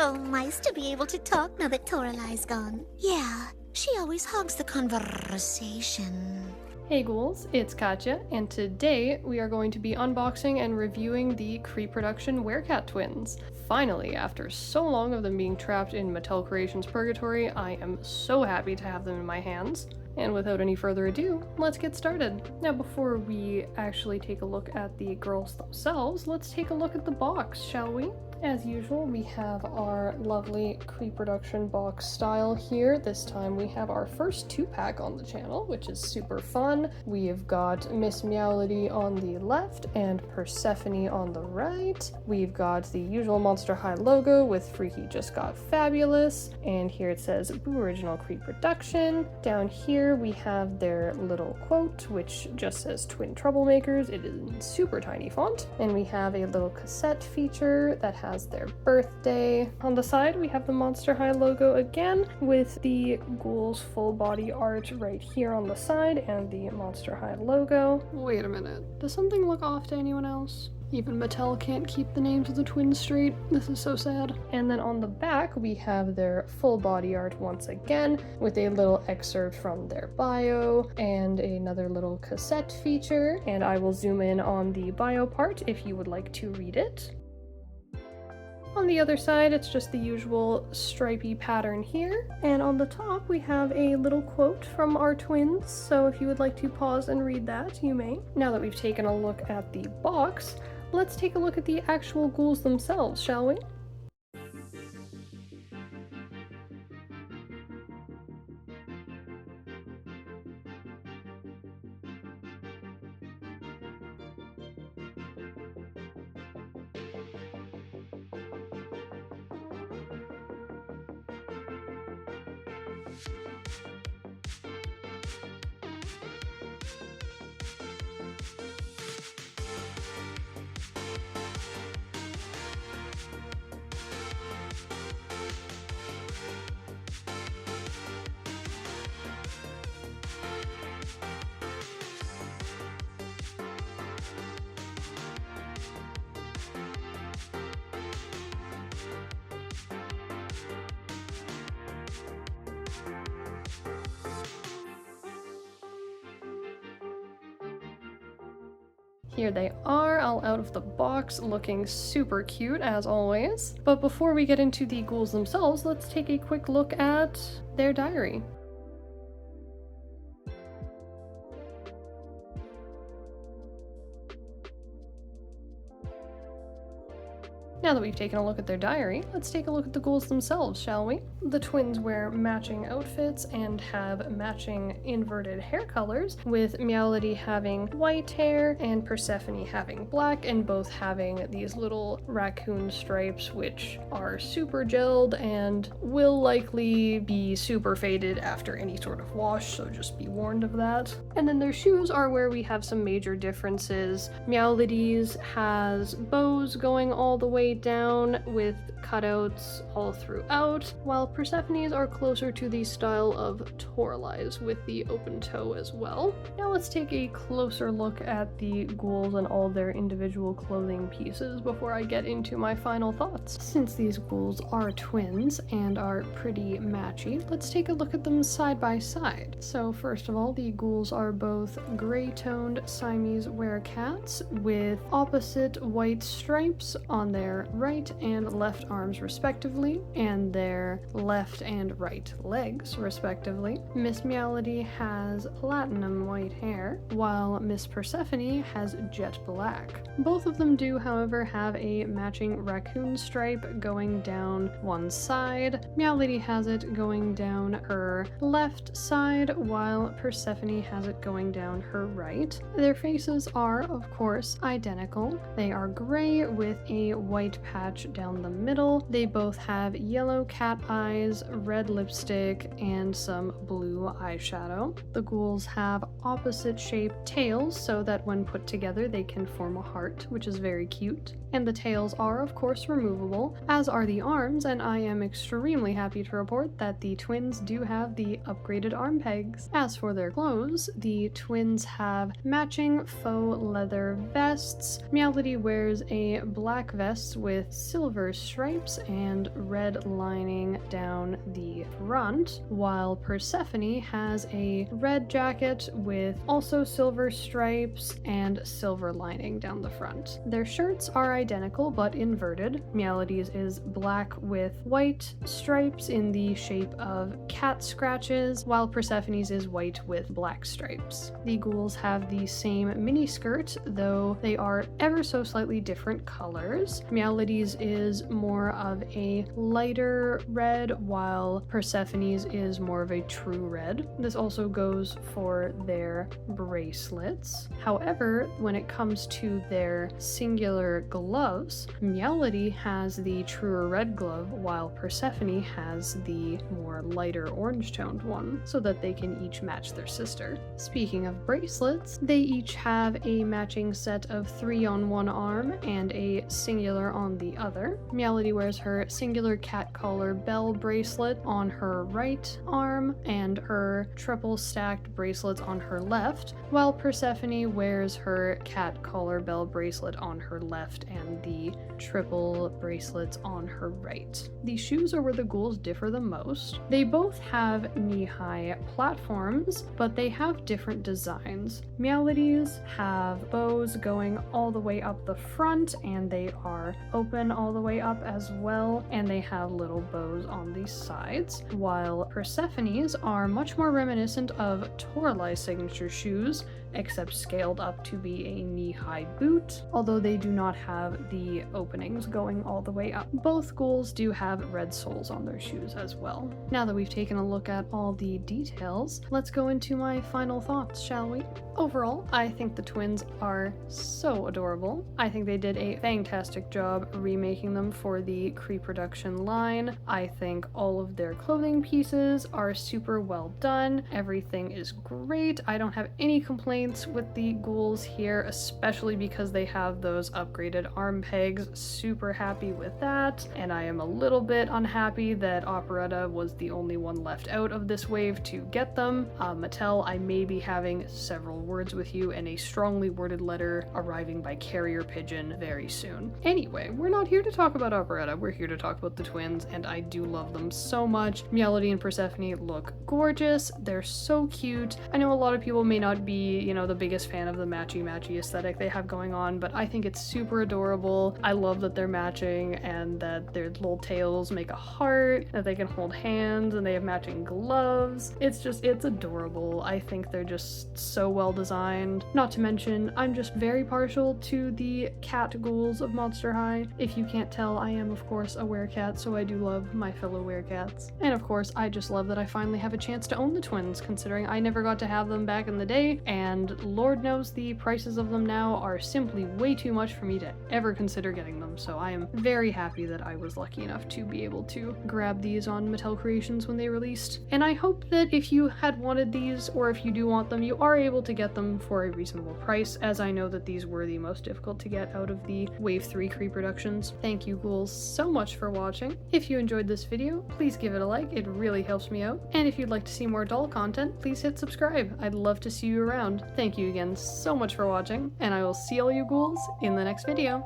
Oh, nice to be able to talk now that Toralai's gone. Yeah, she always hogs the conversation. Hey ghouls, it's Katya, and today we are going to be unboxing and reviewing the Creeproduction werecat twins. Finally, after so long of them being trapped in Mattel Creations purgatory, I am so happy to have them in my hands. And without any further ado, let's get started. Now before we actually take a look at the girls themselves, let's take a look at the box, shall we? As usual, we have our lovely Creeproduction box style here. This time we have our first 2-pack on the channel, which is super fun. We have got Miss Meowlody on the left and Purrsephone on the right. We've got the usual Monster High logo with Freaky Just Got Fabulous. And here it says Boo-riginal Creeproduction. Down here we have their little quote, which just says Twin Troublemakers. It is in super tiny font. And we have a little cassette feature that has their birthday. On the side we have the Monster High logo again with the ghouls full body art right here on the side and the Monster High logo. Wait a minute, does something look off to anyone else? Even Mattel can't keep the names of the twins straight. This is so sad. And then on the back we have their full body art once again with a little excerpt from their bio and another little cassette feature, and I will zoom in on the bio part if you would like to read it. On the other side, it's just the usual stripy pattern here. And on the top, we have a little quote from our twins. So if you would like to pause and read that, you may. Now that we've taken a look at the box, let's take a look at the actual ghouls themselves, shall we? Here they are, all out of the box, looking super cute as always. But before we get into the ghouls themselves, let's take a quick look at their diary. Now that we've taken a look at their diary, let's take a look at the ghouls themselves, shall we? The twins wear matching outfits and have matching inverted hair colors, with Meowlody having white hair and Purrsephone having black, and both having these little raccoon stripes which are super gelled and will likely be super faded after any sort of wash, so just be warned of that. And then their shoes are where we have some major differences. Meowlody's has bows going all the way down with cutouts all throughout, while Purrsephone's are closer to the style of Toralai's with the open toe as well. Now let's take a closer look at the ghouls and all their individual clothing pieces before I get into my final thoughts. Since these ghouls are twins and are pretty matchy, let's take a look at them side by side. So first of all, the ghouls are both gray-toned Siamese werecats with opposite white stripes on their right and left arms respectively, and their left and right legs respectively. Miss Meowlody has platinum white hair, while Miss Purrsephone has jet black. Both of them do, however, have a matching raccoon stripe going down one side. Meowlody has it going down her left side, while Purrsephone has it going down her right. Their faces are, of course, identical. They are gray with a white patch down the middle. They both have yellow cat eyes, red lipstick, and some blue eyeshadow. The ghouls have opposite shaped tails so that when put together they can form a heart, which is very cute. And the tails are of course removable, as are the arms, and I am extremely happy to report that the twins do have the upgraded arm pegs. As for their clothes, the twins have matching faux leather vests. Meowlody wears a black vest with silver stripes and red lining down the front, while Persephone has a red jacket with also silver stripes and silver lining down the front. Their shirts are identical but inverted. Meowlody's is black with white stripes in the shape of cat scratches, while Persephone's is white with black stripes. The ghouls have the same mini skirt, though they are ever so slightly different colors. Meowlody's is more of a lighter red, while Persephone's is more of a true red. This also goes for their bracelets. However, when it comes to their singular gloves, Meowlody has the truer red glove, while Persephone has the more lighter orange toned one, so that they can each match their sister. Speaking of bracelets, they each have a matching set of 3 on one arm and a singular on the other. Meowlody wears her singular cat collar bell bracelet on her right arm and her triple stacked bracelets on her left, while Persephone wears her cat collar bell bracelet on her left and the triple bracelets on her right. The shoes are where the ghouls differ the most. They both have knee-high platforms, but they have different designs. Meowlody's have bows going all the way up the front, and they are open all the way up as well, and they have little bows on the sides, while Persephone's are much more reminiscent of Toralai's signature shoes, except scaled up to be a knee-high boot, although they do not have the openings going all the way up. Both ghouls do have red soles on their shoes as well. Now that we've taken a look at all the details, let's go into my final thoughts, shall we? Overall, I think the twins are so adorable. I think they did a fantastic job remaking them for the Creeproduction line. I think all of their clothing pieces are super well done. Everything is great. I don't have any complaints with the ghouls here, especially because they have those upgraded arm pegs. Super happy with that, and I am a little bit unhappy that Operetta was the only one left out of this wave to get them. Mattel, I may be having several words with you and a strongly worded letter arriving by carrier pigeon very soon. Anyway, we're not here to talk about Operetta, we're here to talk about the twins, and I do love them so much. Meowlody and Persephone look gorgeous. They're so cute. I know a lot of people may not be, the biggest fan of the matchy-matchy aesthetic they have going on, but I think it's super adorable. I love that they're matching and that their little tails make a heart, that they can hold hands, and they have matching gloves. It's adorable. I think they're just so well designed. Not to mention, I'm just very partial to the cat ghouls of Monster High. If you can't tell, I am of course a werecat, so I do love my fellow werecats. And of course, I just love that I finally have a chance to own the twins, considering I never got to have them back in the day, and Lord knows the prices of them now are simply way too much for me to ever consider getting them, so I am very happy that I was lucky enough to be able to grab these on Mattel Creations when they released. And I hope that if you had wanted these, or if you do want them, you are able to get them for a reasonable price, as I know that these were the most difficult to get out of the Wave 3 Creeproductions. Thank you ghouls so much for watching. If you enjoyed this video, please give it a like, it really helps me out. And if you'd like to see more doll content, please hit subscribe. I'd love to see you around. Thank you again so much for watching, and I will see all you ghouls in the next video.